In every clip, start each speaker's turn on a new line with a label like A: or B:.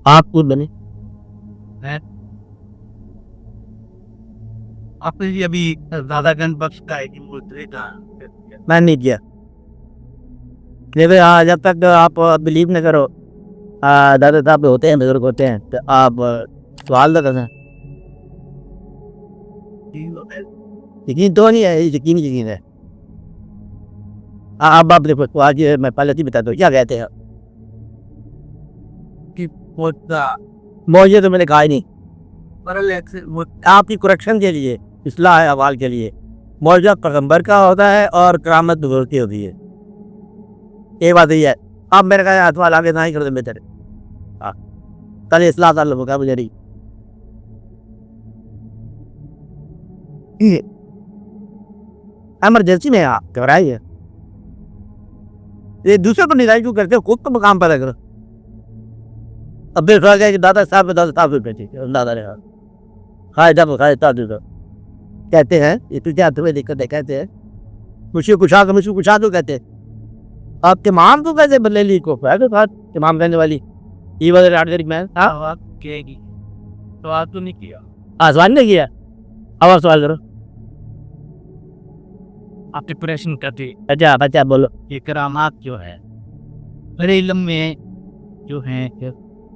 A: आप खुद बने।
B: हैं? आपने जी अभी दादागंज बख्श का एक मूर्ति था।
A: मैं नहीं किया। देखो जब तक आप बिलीव न करो दादा साहब होते हैं, बुजुर्ग होते हैं, तो आप सवाल तो करें। यकीन तो नहीं है, यकीन यकीन है। अब आप देखो, तो आज मैं पहले ही बता दो क्या कहते हैं।
B: कि पोता
A: मुझे तो मैंने कहा ही नहीं।
B: परल एक्स वो
A: आपकी करेक्शन के लिए, इस्लाह है अवाल के लिए, मौजूदा पैगंबर का होता है और करामत बुजुर्ग की होती है। ये बात ही है। अब मेरे कहा हाथ वाला आगे ना ही कर दे बेहतर। हाँ, कल इस्लाह ताल्लुक होगा मुझे नहीं। इमरजेंसी में आप घबराइए। ये दूसरे को निराश क्यों करते हो, खुद तो मकाम पैदा करो। अब फिर कहा गया कि दादा साहब बैठे दादा ने कहा खाए जब खाए तब कहते हैं ये तुझे हाथ में दिक्कत है, कहते हैं मुझे कुछा तो कहते हैं आप तमाम को कैसे बदले ली को है तमाम कहने वाली ये वाले आर्डर मैन
B: आवाज कहेगी तो आप तो नहीं किया।
A: आसमान ने किया। अब सवाल करो।
B: आप डिप्रेशन करते
A: अच्छा बच्चा बोलो।
B: ये करामात जो है बड़े इल्म में जो है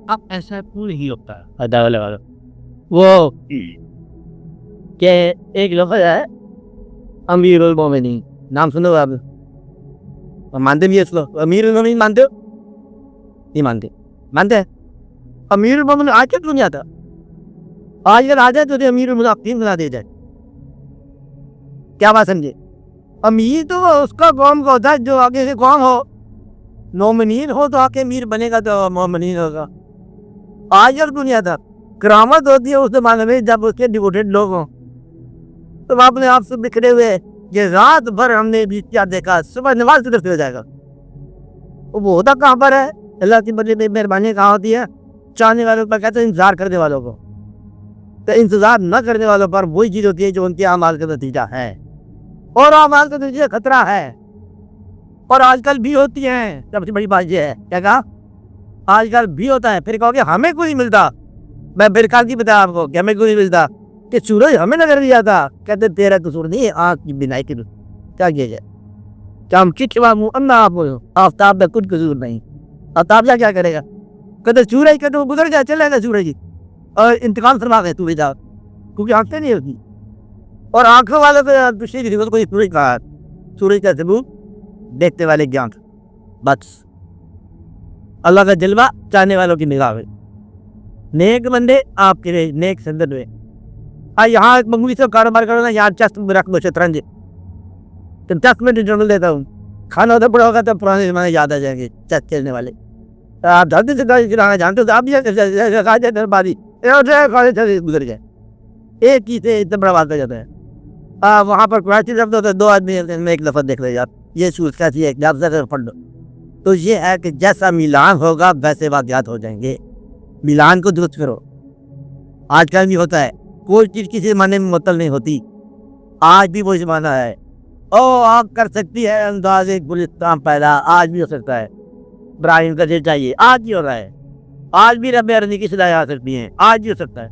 B: अब ऐसा क्यों नहीं होता।
A: अच्छा लगा लो। वो के एक लफ्ज़ है अमीरुल मोमिनीन, नाम सुनो आप। मानते भी है इसको, अमीरुल मोमिनीन मानते हो? नहीं मानते। मानते हैं अमीरुल मोमिनीन आज तक नहीं आता। आज अगर आ जाए तो अमीरुल मुनाफिकीन बना दे जाए। क्या बात समझे? अमीर तो उसका कौम का होता है जो आगे से कौन हो, मोमिनीन हो तो आके अमीर बनेगा तो मोमिनीन होगा। आज तक दुनिया था करामत होती है उस जमाने में जब उसके डिवोटेड लोग हों। तो अपने आप से बिखरे हुए ये रात भर हमने भी क्या देखा, सुबह नमाज की तरफ हो जाएगा। वो होता कहाँ पर है? अल्लाह की बड़ी मेहरबानी कहाँ होती है? चाहने वालों पर कहते हैं इंतजार करने वालों को। तो इंतजार न करने वालों पर वही चीज होती है जो उनके अमाल का नतीजा है, और अमाल का नतीजा खतरा है। और आजकल भी होती है। सबसे बड़ी बात यह है, क्या कहा? आजकल भी होता है। फिर कहोगे हमें कोई नहीं मिलता। मैं बिरकाल की बताया आपको कि हमें कोई नहीं मिलता, कि सूरज हमें नजर दिया था। कहते तेरा कसूर नहीं है, आँख की बिनाई की क्या किया जाए। क्या हम किट अन्ना आप आफ्ताब में कुछ कसूर नहीं। आफ्ताब क्या करेगा? कहते सूरज कहते गुजर जाए चलेगा सूरज और इंतकाम फरमा गए तू बेटा, क्योंकि आंखें नहीं होती। और आंखों वाले को दूसरी की जरूरत कोई सूरज का, सूरज का सबूत देखने वाले की आंख। बस अल्लाह का जलवा चाहने वालों की निगाह में। नेक बंदे आपके लिए नेक संदन में। यहाँ मंगवी से कारोबार करो ना, यहाँ चस्त में रख दो शतरंज, तो 10 मिनट जंगल देता हूँ। खाना उधर पड़ा होगा तो पुराने जमाने याद आ जाएंगे चस्त खेलने वाले। आप जल्दी से गाड़ी चलाना जानते हो तो आप भी गुजर जाए। एक ही से इतना बड़ा बात हो जाता है। वहाँ पर क्राची रख दो तो 2 आदमी में एक दफा देख ले आप, ये सूरज कैसी है पढ़ लो। तो ये है कि जैसा मिलान होगा वैसे वाक़यात हो जाएंगे। मिलान को दुरुस्त करो। आजकल भी होता है, कोई चीज़ किसी ज़माने में मुअत्तल नहीं होती। आज भी वो ज़माना है। ओ आप कर सकती है अंदाज़े गुलिस्तान पैदा, आज भी हो सकता है। इब्राहिम का दिल चाहिए, आज भी हो रहा है। आज भी रब अर्ज़ी की सदाएं आ सकती हैं, आज भी हो सकता है।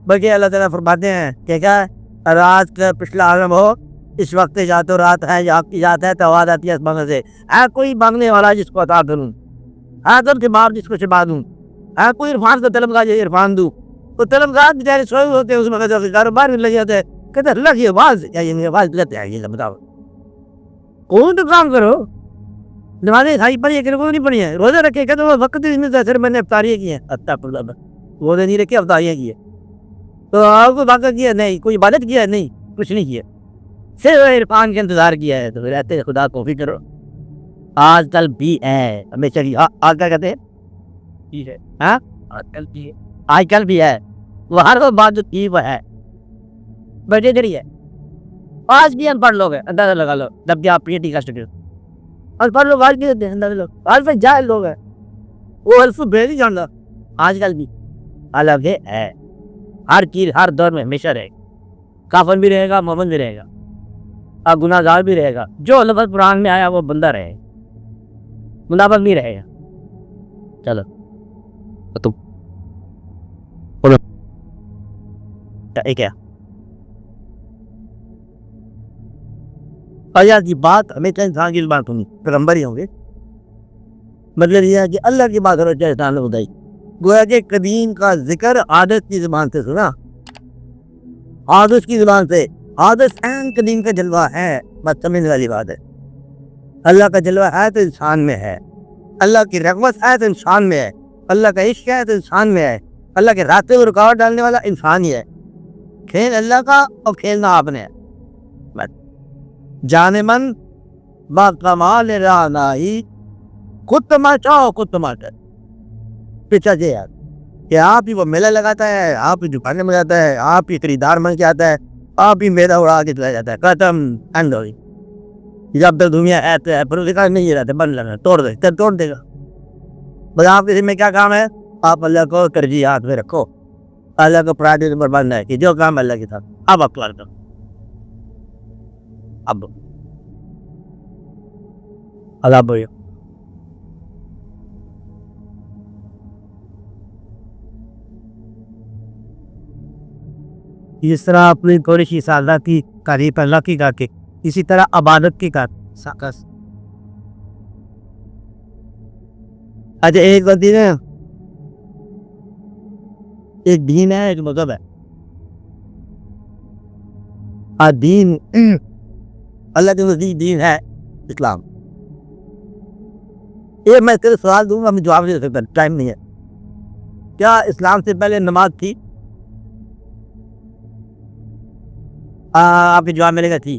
A: बल्कि अल्लाह ताला फरमाते हैं कि क्या रात का पिछला आलम हो, इस वक्त या तो रात है या आपकी जात है, तो आवाज़ आती है आसमान से, है कोई मांगने वाला जिसको अता करूँ, है तो बाप जिसको छिपा दूँ, है कोई इरफान का तलबगार जो इरफान दूँ। तो तलबगार बेचारे सोए होते हैं, उसमें कारोबार में लगे जाते हैं। कहते अल्लाह की आवाज़ आवाज़ लेते हैं, ये बताओ कौन तो काम करो। नमाज़ें खाई पढ़ी है, को नहीं पढ़ी है, रोज़े रखे, कहते वो वक्त इसमें सिर्फ मैंने अफ्तारियाँ की हैं, रोज़े नहीं रखे अफ्तारियाँ की है। तो आपको बात किया नहीं, कोई इबादत किया नहीं, कुछ नहीं किया, सिर्फ इरफान के इंतजार किया है। तो रहते खुदा तौफीक करो। आजकल भी है, हमेशा की आज क्या कहते हैं
B: ठीक है
A: हाँ
B: आजकल की
A: आजकल भी है। वो हर वो बात जो थी वो है, बड़े जरिए है। आज भी अनपढ़ लोग हैं, अंदाजा लगा लो। जब आप पीएचडी का स्टूडेंट अनपढ़ लोग आज भी होते हैं, अंदाजा लोग आज भी जाहिल लोग हैं, वो अल्फ बेल ही जानता। आजकल भी अलग है। हर चीज हर दौर में हमेशा रहेगी। काफन भी रहेगा, मोमन भी रहेगा, और गुनाहगार भी रहेगा। जो लफ्ज़ कुरान में आया वो बंदा रहेगा, मुनाफिक नहीं रहेगा। चलो तुम अच्छा एक है अल्लाह की बात हमेशा इंसान की बात होनी पैगंबर ही होंगे। मतलब यह है कि अल्लाह की बात होना चाहे इंसान ने बताई। गोया कि कदीम का जिक्र आदत की जुबान से सुना, आदत की जुबान से। आदत एन कदीम का जलवा है, बस समझने वाली बात है। अल्लाह का जलवा है तो इंसान में है, अल्लाह की रग़बत है तो इंसान में है, अल्लाह का इश्क है तो इंसान में है, अल्लाह के रास्ते में रुकावट डालने वाला इंसान ही है। खेल अल्लाह का और खेलना आपने है। बस जाने मन बाकमाल रानाई खुद तमाशा और खुद तमाशा पीछा जे यार कि आप ही वो मेला लगाता है, आप ही दुकानें में जाता है, आप ही खरीदार बन के आता है, आप ही मेला उड़ा के चला जाता है। खत्म एंड हो गई। जब तक दुनिया ऐसे है पर विकास नहीं रहते बन लगा तोड़ दे तब तोड़ देगा। बस आपके जिम्मे क्या काम है, आप अल्लाह को तरजीह हाथ में रखो, अल्लाह को प्रायोरिटी नंबर बनना है कि जो काम अल्लाह के साथ अब आप कर दो। अब अल्लाह बोलिए इस तरह अपनी थोड़ी सी सादा की तारीफ अल्लाह की करके इसी तरह इबादत की कर साकस। अच्छा एक गलती है, एक दीन है एक मजहब है। दीन अल्लाह के नज़दीक दीन है इस्लाम। ये मैं तेरे सवाल दूंगा, मैं जवाब नहीं दे सकता, टाइम नहीं है। क्या इस्लाम से पहले नमाज थी? आपके जवाब मिलेगा थी।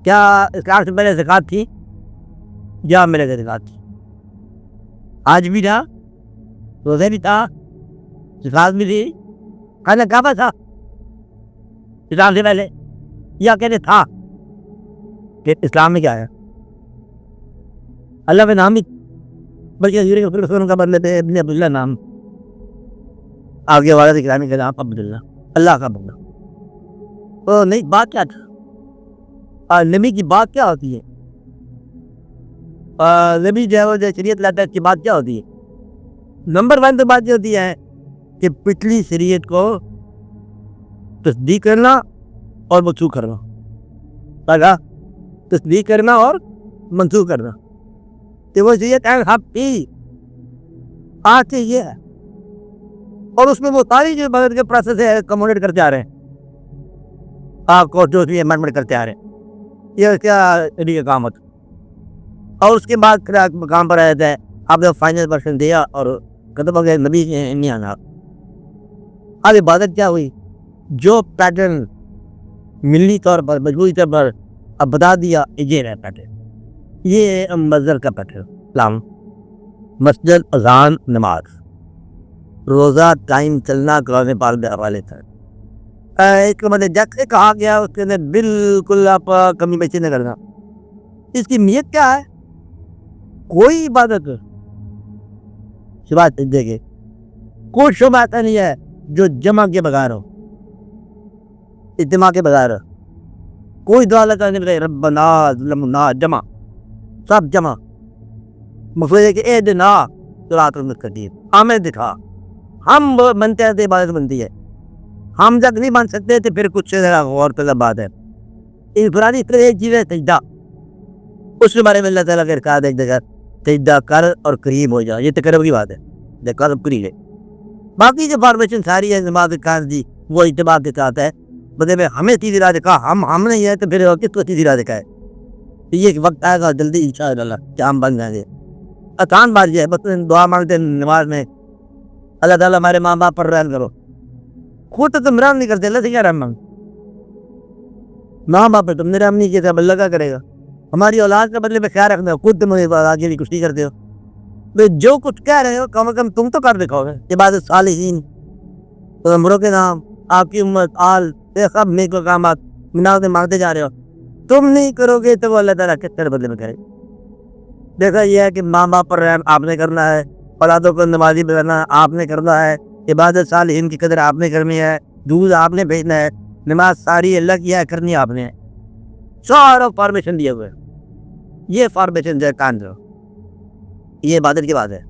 A: क्या इस्लाम से पहले ज़कात थी? जवाब मिलेगा ज़कात थी। आज भी था, रोज़े भी था, ज़कात भी थी, खाना काबा था इस्लाम से पहले, या कहते था कि इस्लाम में क्या है? अल्लाह के नाम ही बल्कि का बदले थे इब्न अब्दुल्लाह नाम, आगे वाला दिखलाने का नाम अब्दुल्लाह, अल्लाह का बंदा। तो नहीं बात क्या था, नबी की बात क्या होती है? नबी जो है वो जो शरीयत लाता है, की बात क्या होती है? नंबर 1 तो बात ये होती है कि पिछली शरीयत को तस्दीक करना और मनसूख करना, लगा तस्दीक करना और मनसूख करना। तो वो शरीयत आज से ये है, और उसमें वो सारी जो मदद के प्रोसेस है कम्युनिकेट करते आ रहे हैं, आपको जो भी अमेंडमेंट करते आ रहे हैं, ये क्या ये काम होता। और उसके बाद फिर आप काम पर आ जाता है, आपने फाइनल वर्जन दिया और खत्म हो गया, नबी नहीं आना। अब इबादत क्या हुई? जो पैटर्न मिली तौर पर मजबूरी तौर पर अब बता दिया, ये रहा पैटर्न, ये मजहर का पैटर्न। इस्लाम मस्जिद, अजान, नमाज, रोज़ा, टाइम चलना, कुरान पाक के हवाले था। एक मतलब जैसे कहा गया उसके अंदर बिल्कुल आप कमी बेची न करना। इसकी नीयत क्या है? कोई इबादत शुबात देखे, कोई शुभ ऐसा नहीं है जो जमा के बगैर हो, इज्तिमा के बगैर हो। कोई दुआ लगा नहीं बताए रब्बना ज़लमना, जमा सब जमा। मफूद के ए दिना सिरातल मुस्तकीम, हमें दिखा, हम बनते हैं तो इबादत बनती है। हम जब नहीं बन सकते तो फिर कुछ गौर तलब बात है। इनफरादी एक चीज़ है सजदा, उसके बारे में अल्लाह ताला के कहा एक जगह सजदा कर और करीब हो जाओ, ये तकरब की बात है, देखा सब करीब है। बाकी जो फॉर्मेशन सारी है नमाज काज दी वो इत्तेबा के साथ है। बदले में हमें सीधी राह दिखा, हम नहीं है तो फिर किसको सीधी राह दिखाए? तो ये एक वक्त आएगा जल्दी इंशाअल्लाह कि हम बन जाएंगे। आसान बात यह है, बस दुआ मांगते नमाज में, अल्लाह ताला हमारे माँ बाप पर रहम करो। खुद तो तुम रहम नहीं करते, अल्लाह से क्या रहम मांग? माँ बाप पर तुमने रहम नहीं किया, अल्लाह क्या करेगा? हमारी औलाद के बदले में क्या रखना हो, खुद तुम आगे भी कुछ नहीं करते हो। तो जो कुछ कह रहे हो कम से कम तुम तो कर दिखाओगे। इबादत सालिहीन, उम्रों के नाम, आपकी उम्मत, आल, ये सब नेक कामात मिनाते मांगते जा रहे हो। तुम नहीं करोगे तो वो अल्लाह ताला किस तरह बदले में करेगा? देखा यह है कि माँ बाप पर रहम आपने करना है, औलादों को नमाजी बनाना आपने करना है, इबादत सालिहीन की कदर आपने करनी है, दूध आपने भेजना है, नमाज सारी अल्लाह की है करनी आपने है। सारा फॉर्मेशन दिए हुए, ये फॉर्मेशन जो कान जो ये इबादत की बात है।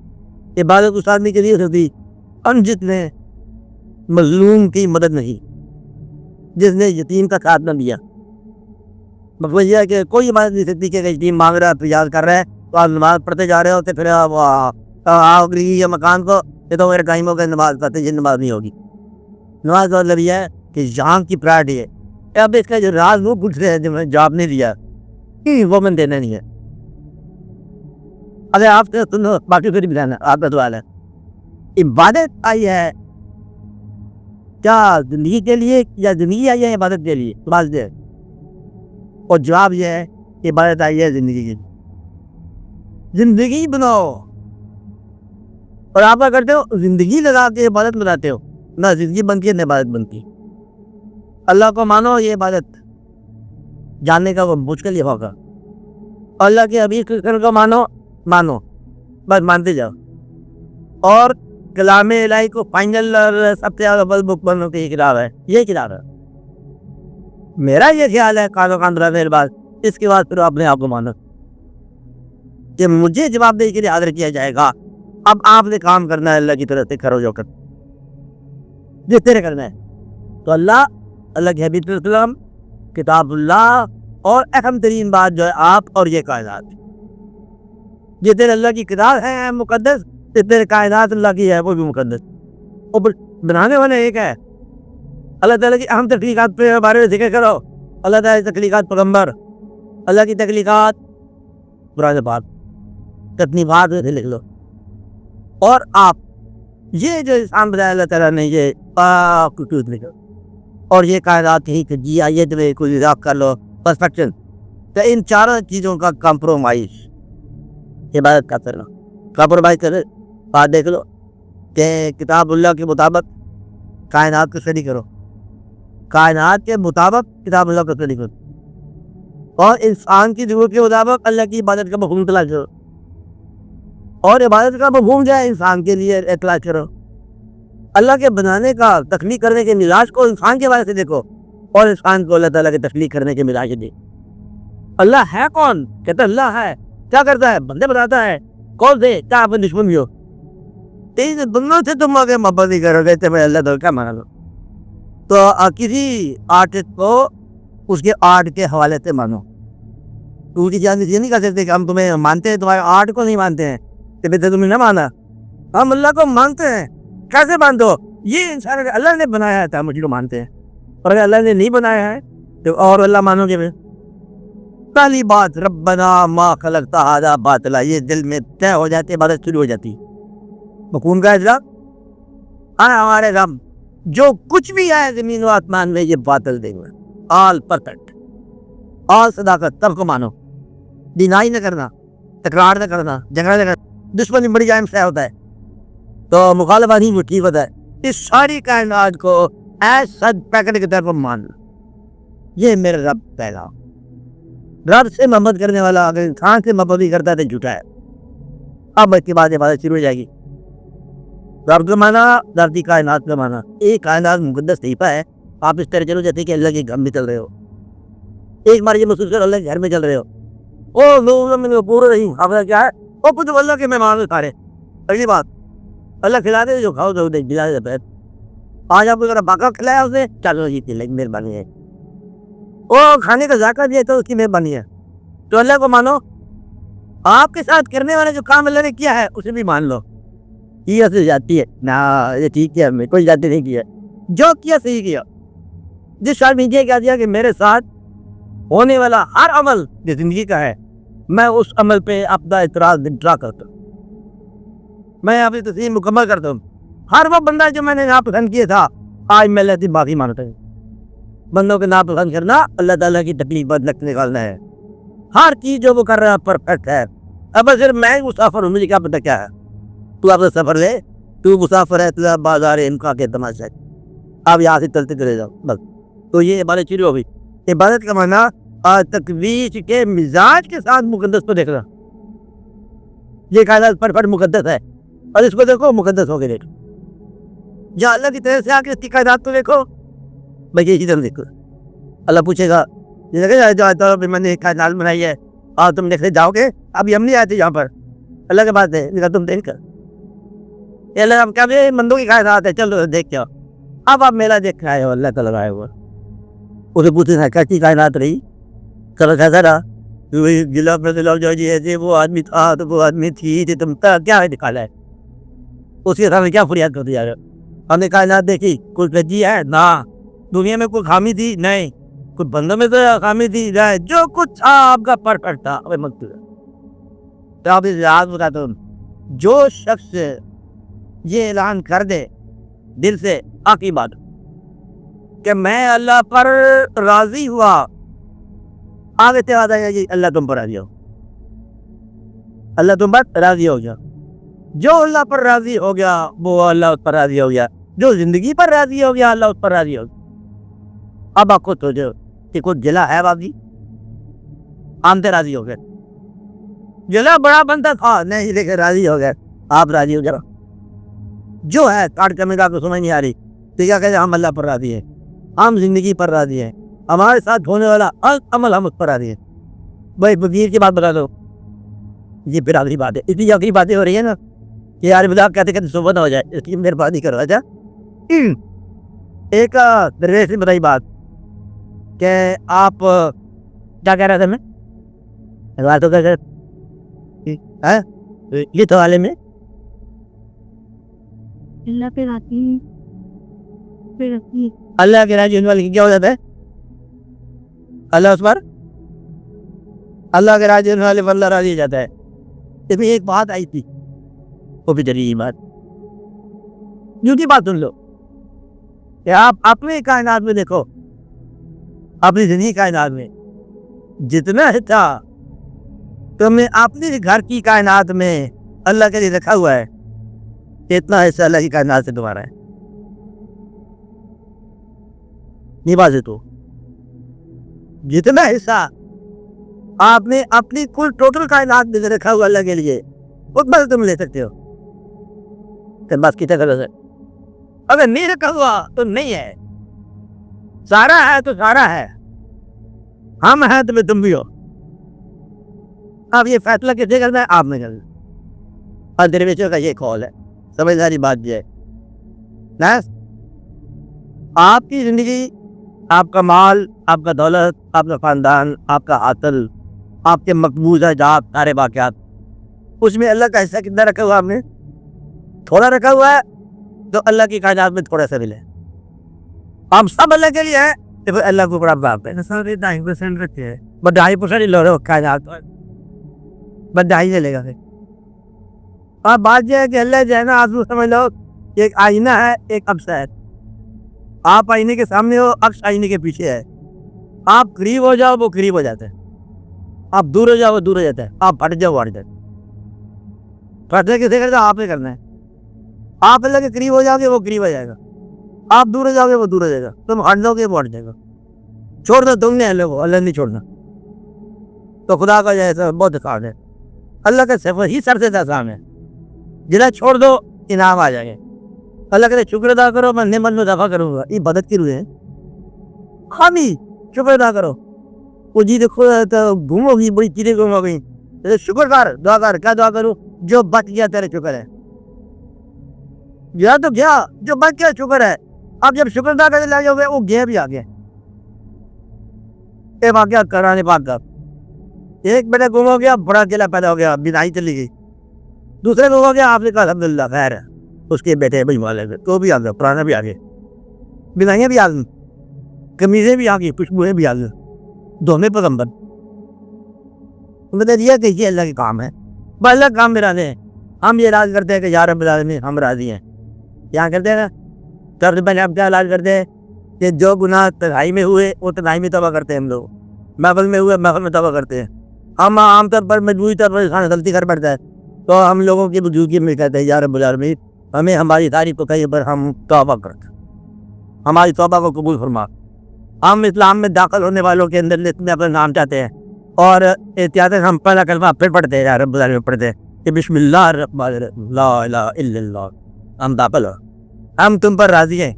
A: इबादत उस आदमी के लिए होती हम जितने मजलूम की मदद नहीं, जिसने यतीम का साथ न दिया। मतलब यह है कि कोई इबादत नहीं सकती कि यतीम मांग रहा है, प्रयास कर रहा है, तो आप नमाज पढ़ते जा रहे हो, तो फिर आप ये मकान को ये तो मेरे टाइम हो गया नमाज पढ़ते, ये नमाज नहीं होगी। नमाज का मतलब यह है कि जान की प्रायोरिटी है। अब इसका जो राज वो पूछ रहे हैं जो मैंने जवाब नहीं दिया कि वो मैंने देना नहीं है। अगर आप सुनो बाकी फिर भी रहना आपका सवाल है, इबादत आई है क्या जिंदगी के लिए या जिंदगी आई है इबादत के लिए? बात ये है। और जवाब यह है कि इबादत आई है जिंदगी के लिए। जिंदगी बनाओ और आप क्या करते हो, जिंदगी लगा के इबादत बनाते हो। ना जिंदगी बनती है ना इबादत बनती। अल्लाह को मानो ये इबादत, जानने का वो मुश्किल ही होगा। अल्लाह के हबीब को मानो मानो, बस मानते जाओ। और कलाम इलाही को फाइनल और सबसे ज्यादा बुक बनने की किताब है, ये किताब है। मेरा ये ख्याल है कानो कान मेरे बाद, इसके बाद फिर अपने आप को मानो कि मुझे जवाबदेही के लिए हाजिर किया जाएगा। अब आपने काम करना है, अल्लाह की तरफ से करो जो कर जो तेरे करना है। तो अल्लाह के हबीब सल्लल्लाहु किताबुल्लाह और अहम तरीन बात जो है आप और ये कायनात, ये तेरे अल्लाह की किताब है मुकद्दस, तेरे कायनात अल्लाह की है वो भी मुकद्दस। और बनाने वाले एक है, अल्लाह ताला की अहम तख्लीकात पे बारे में जिक्र करो। अल्लाह ताला की तख्लीकात पैगंबर, अल्लाह की तख्लीकात कुरान पाक, तकनीबात से लिख लो। और आप ये जो इंसान बताया अल्लाह ताला ने ये कुछ लिखो, और ये कायनात यही कि जी आइए तुम्हें कोई इजाफ कर लो परफेक्शन। तो इन चारों चीज़ों का कॉम्प्रोमाइज इबादत का करना, कॉम्प्रोमाइज कर बात देख लो कि किताबुल्लाह के मुताबिक कायनात को स्टडी करो, कायनात के मुताबिक किताबुल्लाह को स्टडी करो, और इंसान की जरूरत के मुताबिक अल्लाह की इबादत का मफहूम तलाश करो, और इबादत का मफहूम जो है इंसान के लिए तलाश करो। अल्लाह के बनाने का तख्लीक करने के मिजाज को इंसान के बारे से देखो, और इंसान को अल्लाह ताला के तख्लीक करने के मिजाज से देखो। अल्लाह है कौन? कहता अल्लाह है, क्या करता है? बंदे बनाता है। कौन से? क्या आप दुश्मन भी हो? तेज बंदों से तुम आगे मोहब्बत नहीं करोगे तो मैं अल्लाह तो क्या माना लो। तो किसी आर्टिस्ट को उसके आर्ट के हवाले से मानो। तो उसकी जान ये नहीं कर सकते कि हम तुम्हें मानते हैं, तुम्हारे आर्ट को नहीं मानते हैं, तो बेटे तुमने ना माना। हम अल्लाह को मानते हैं। कैसे मान दो? ये इंसान अल्लाह ने बनाया था, मुझे को मानते हैं। और अगर अल्लाह ने नहीं बनाया है तो और अल्लाह मानोगे फिर? पहली बात रब्बना मा खलकता हादा बातिला, ये दिल में तय हो जाती है, बात शुरू हो जाती है। मकून का इजरा हमारे रब जो कुछ भी आए जमीन व आसमान में ये बातिल देंगे, ऑल परफेक्ट, ऑल सदाकत, सबको मानो, डिनाई न करना, तकरार न करना, झगड़ा न करना। दुश्मनी बड़ी जाम से होता है तो मुखालफा नहीं ठीक होता है। इस सारी कायनात को ऐसा पैकेट की तरफ मान, ये मेरा रब पहला। रब से मोहब्बत करने वाला अगर इंसान से मोहब्बत भी करता है तो झूठा है। अब इसके बाद ये बात शुरू हो जाएगी। रब का माना, रब की कायनात का माना। एक कायनात मुकद्दस तरीका है। आप इस तरह चलो जैसे कि अल्लाह के घर में चल रहे हो। एक बार ये महसूस करो अल्लाह के घर में चल रहे हो। ओ लोग पूरा नहीं, आपका क्या है? वो कुछ अल्लाह के मेहमान सारे। अगली बात, अल्लाह खिला दे जो खाओ तो खिला दे। आज आपको जरा बाका खिलाया उसने, चलो जी मेहरबानी है। वो खाने का जायका दिया तो उसकी मेहरबानी है। तो अल्लाह को मानो। आपके साथ करने वाले जो काम अल्लाह ने किया है उसे भी मान लो। ये से जाती है ना, ये ठीक किया, मैं कोई जाती नहीं किया, जो किया सही किया। जिस शायद ये क्या दिया कि मेरे साथ होने वाला हर अमल जो जिंदगी का है, मैं उस अमल पे अपना इतराज विड्रा करता हूँ, मैं अपनी तस्लीम मुकम्मल करता हूँ। हर वो बंदा जो मैंने नापसंद किया था, आज मैं अल्लाह से माफी मांगता हूँ। बंदों के नापसंद करना अल्लाह ताला की तकलीफ बदलक निकालना है। हर चीज जो वो कर रहा है परफेक्ट है। अब सिर्फ मैं मुसाफिर हूँ, मुझे क्या पता क्या है। तू अपना सफर ले, तू मुसाफिर है, तुझा बाजार है, इनका के तमाशा है। आप यहाँ से चलते चले जाओ बस। तो ये इबादत शुरू हो गई। इबादत का माना तकवीज के मिजाज के साथ मुकद्दस को देखना। ये कायनात परफेक्ट मुकद्दस है और इसको देखो मुकद्दस हो गए। देखो जहाँ अल्लाह की तरफ से आके इसकी कायनात को देखो, भाई ये तरफ देखो। अल्लाह पूछेगा मैंने एक कायनात बनाई है और तुम देखने जाओगे? अभी हम नहीं आए थे यहाँ पर। अल्लाह के बात है, तुम देख कर अल्लाह हम क्या बंदों की कायनात है, चलो देख के आओ। अब आप मेला देख के आए हो, अल्लाह का लगाया हुआ। उसे पूछे था कैसी कायनात रही, कल कैसा रहा, तो वही गिला मिला जो जी ऐसे वो आदमी था तो वो आदमी थी तो तुम क्या है निकाला है, उसके सामने क्या फरियाद करते जा रहे हो। हमने कायनात देखी, कोई कच्ची है ना, दुनिया में कोई खामी थी नहीं, कुछ बंदों में तो खामी थी नहीं, जो कुछ था आपका परफेक्ट था। अबे मत तो आप इस याद बताता हूँ, जो शख्स ये ऐलान कर दे दिल से आकी बात कि मैं अल्लाह पर राजी हुआ, आगे से आता है कि अल्लाह तुम पर राजी हो, अल्लाह तुम पर राजी हो गया। जो अल्लाह पर राजी हो गया वो अल्लाह उस पर राजी हो गया, जो जिंदगी पर राजी हो गया अल्लाह उस पर राजी हो गया। अब आपको सोचो कि कुछ जिला है बाकी, आमते राजी हो गए, जिला बड़ा बनता था नहीं लेके राजी हो गए, आप राजी हो गया। जो है काट कमे का समझ नहीं आ रही, तो क्या कहते हम अल्लाह पर राजी है, हम जिंदगी पर राजी है, हमारे साथ होने वाला हर अमल हम उस पर राजी है। भाई वजीर की बात बता दो, ये बिरादरी बात है, इतनी आखिरी बातें हो रही है ना कि यार मजाक कहते कहते सोबत हो जाए, इसकी मेहरबानी करो। अच्छा एक दरवेश ने बताई बात कि आप क्या कह रहे थे, मैं बात तो क्या ये तो वाले में
C: अल्लाह पे राजी हूँ, पे राजी।
A: अल्लाह के राजी होने वाले की क्या हो जाता है, अल्लाह उस पर, अल्लाह के राजी होने वाले पर अल्लाह राजी हो जाता है। इसमें एक बात आई थी, वो भी जरिए बात, यूं की बात सुन लो कि आप अपने कायनात में देखो, अपनी जिंदगी कायनात में जितना हिस्सा तुमने अपने घर की कायनात में अल्लाह के लिए रखा हुआ है, इतना हिस्सा अल्लाह की कायनात से तुम्हारा है। निभाजे तो जितना हिस्सा आपने अपनी कुल टोटल कायनात में रखा हुआ अल्लाह के लिए, उतना तुम ले सकते हो। तो बस कितना गलत है, अगर नहीं रखा हुआ तो नहीं है, सारा है तो सारा है, हम हैं तो तुम भी हो। अब ये फैसला किसे करना है, आपने करना। और दरवेशों का ये कॉल है, समझदारी बात ये है ना, आपकी जिंदगी, आपका माल, आपका दौलत, आपका खानदान, आपका आतल, आपके मकबूजा जात सारे वाकयात, उसमें अल्लाह का हिस्सा कितना रखा हुआ आपने, थोड़ा रखा हुआ है तो अल्लाह की कायनात में थोड़ा सा मिले। हम सब अल्लाह के लिए है तो फिर अल्लाह को बड़ा बाप है, सारे 2.5% रखे हैं, बस 2.5% ही लो रहे हो कायनात, बस 2.5 चलेगा फिर। और बात यह है कि अल्लाह जो है ना, आप समझ लो एक आईना है, एक अक्स है, आप आईने के सामने हो, अक्स आईने के पीछे है, आप करीब हो जाओ वो करीब हो जाता है, आप दूर हो जाओ वो दूर हो जाता है, आप हट जाओ हट जाए। फटने किसे करना, आपने करना है। आप अल्लाह के करीब हो जाओगे वो करीब हो जाएगा, आप दूर हो जाओगे वो दूर हो जाएगा, तुम हट जाओगे वो हट जाएगा। छोड़ दो तुमने अल्लाह को, अल्लाह नहीं छोड़ना, तो खुदा का जैसा बहुत आसान है, अल्लाह का सफर ही सबसे आसान है, जिला छोड़ दो इनाम आ जाएंगे। अल्लाह कहते शुक्र अदा करो, मैं नेमत में दफा करूंगा, ये बदत की रूह है, खामी शुक्र अदा करो। वो जी देखो तो घूमोगी बड़ी चीजें घूमोगी, शुक्र कर, दुआ कर, क्या दुआ करूं, जो बच गया तेरे शुक्र है, गया तो गया, जो बच गया शुक्र है। अब जब शुक्र अदा करने लगे हुए वो गया भी आ गया। ये वाकया कराने बात का, एक बेटा गुम हो गया, बड़ा अकेला पैदा हो गया, बिनाई चली गई, दूसरे गुम हो गया, आपने कहा अल्हम्दुलिल्लाह खैर है, उसके बेटे भाई वाले तो भी आ गया, पुराना भी आ गया, बिनाइयाँ भी आ गई, कमीजें भी आ गई, खुशबुएं भी आ गई, दोनों पैगंबर। उन्होंने दिया कि ये अल्लाह के काम है, बस अल्लाह काम में राजी हैं। हम ये इलाज करते हैं कि यार रब्बुल आलमीन हम राजी हैं, क्या करते हैं ना, सबसे पहले हम क्या इलाज करते हैं कि जो गुनाह तन्हाई में हुए वो तन्हाई में तौबा करते हैं, हम लोग महफिल में हुए महफिल में तौबा करते हैं। हम आमतौर पर मजबूरी तौर पर इंसान गलती कर पड़ता है तो हम लोगों की बुजुर्गी में कहते हैं यार रब्बुल आलमीन हमें हमारी तारीफ को कहीं पर हम तौबा करते, हमारी तौबा को कबूल फरमा। हम इस्लाम में दाखिल होने वालों के अंदर लिस्ट में अपना नाम चाहते हैं और एहतियातन हम पहला कलमा फिर पढ़ते हैं, यार रब्बुल आलमीन पढ़ते हैं कि बिस्मिल्लाह ला इलाहा इल्लल्लाह, हम दाखिल हो, हम तुम पर राजी हैं।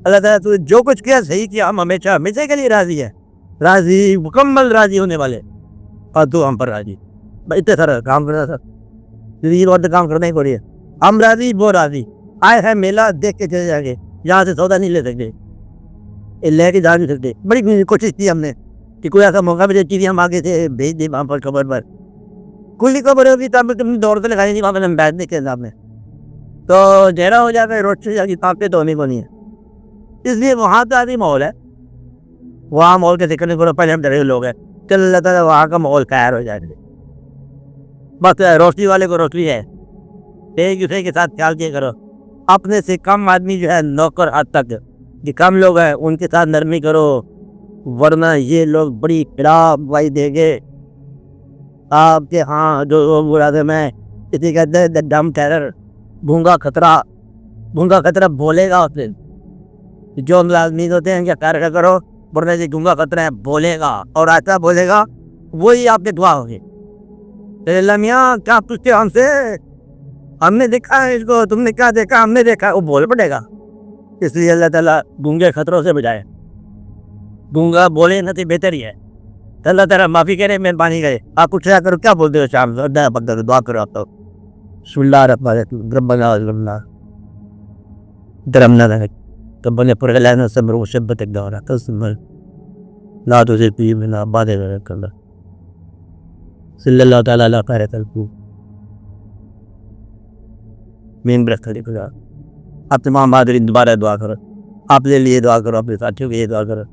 A: अल्लाह ताला तू जो कुछ किया सही किया, हम हमेशा हमेशा के लिए राजी है, राजी मुकम्मल राजी होने वाले, और तू हम पर राजी। इतने सारा काम करना था, और काम करना ही पड़ी है, हम राजी वो राजी। आए हैं मेला देख के चले जाएंगे, यहाँ से सौदा नहीं ले सकते, ये लेके जा नहीं सकते। बड़ी कोशिश की हमने कि कोई ऐसा मौका मिले कि हम आगे से भेज दें वहाँ पर खबर पर। खुली खबर होगी तब तुम दौड़ते लगाई नहीं, वहाँ पर हम बैठने के सामने तो जहरा हो जाता है, रोड से जाके ताकते तो होने को नहीं है। इसलिए वहाँ तो आदमी माहौल है, वहाँ माहौल के देखने को पहले हम डरे हुए लोग हैं, चल अल्लाह ताला वहाँ का माहौल खैर हो जाए। बस रोशनी वाले को रोशनी है, एक दूसरे के साथ ख्याल किया करो। अपने से कम आदमी जो है नौकर हद तक कि कम लोग हैं उनके साथ नरमी करो, वरना ये लोग बड़ी खिलाफ भाई देंगे आपके। हाँ जो मुलाजिम है इसी कहते हैं डम टेरर, भूंगा खतरा बोलेगा उससे। जो मुलाजमीन होते हैं क्या कार्य करो, वरना जो गूंगा खतरा है बोलेगा, और ऐसा बोलेगा वही आपके दुआ होगी। अल्लाह मियाँ क्या पूछते हमसे, हमने देखा है इसको, तुमने क्या देखा, हमने देखा, वो बोल पड़ेगा। इसलिए अल्लाह ताला गूंगे खतरों से बचाए, गूंगा बोले ना तो बेहतर ही है। तो अल्लाह ताला माफ़ी करे, मेहरबानी करे। आप कुछ करो, क्या बोलते हो शाम को दुआ करो आप तो रब्बना पुर लना सब्र व शब्बत दौरा तस्मल ला तुझे पी मिला बादे कर सल्लल्लाहु ताला अला खैर तलकू मेन ब्रथ खड़ी खुदा। आप तमाम बहादुरी दोबारा दुआ करो, अपने लिए दुआ करो, अपने साथियों के लिए दुआ करो,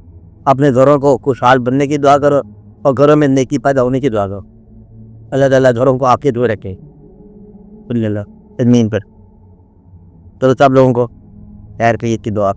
A: अपने घरों को खुशहाल बनने की दुआ करो और घरों में नेकी पैदा होने की दुआ करो। अल्लाह ताला घरों को आपके दुआ रखे मीन पर। तो सब लोगों को खैर की दुआ।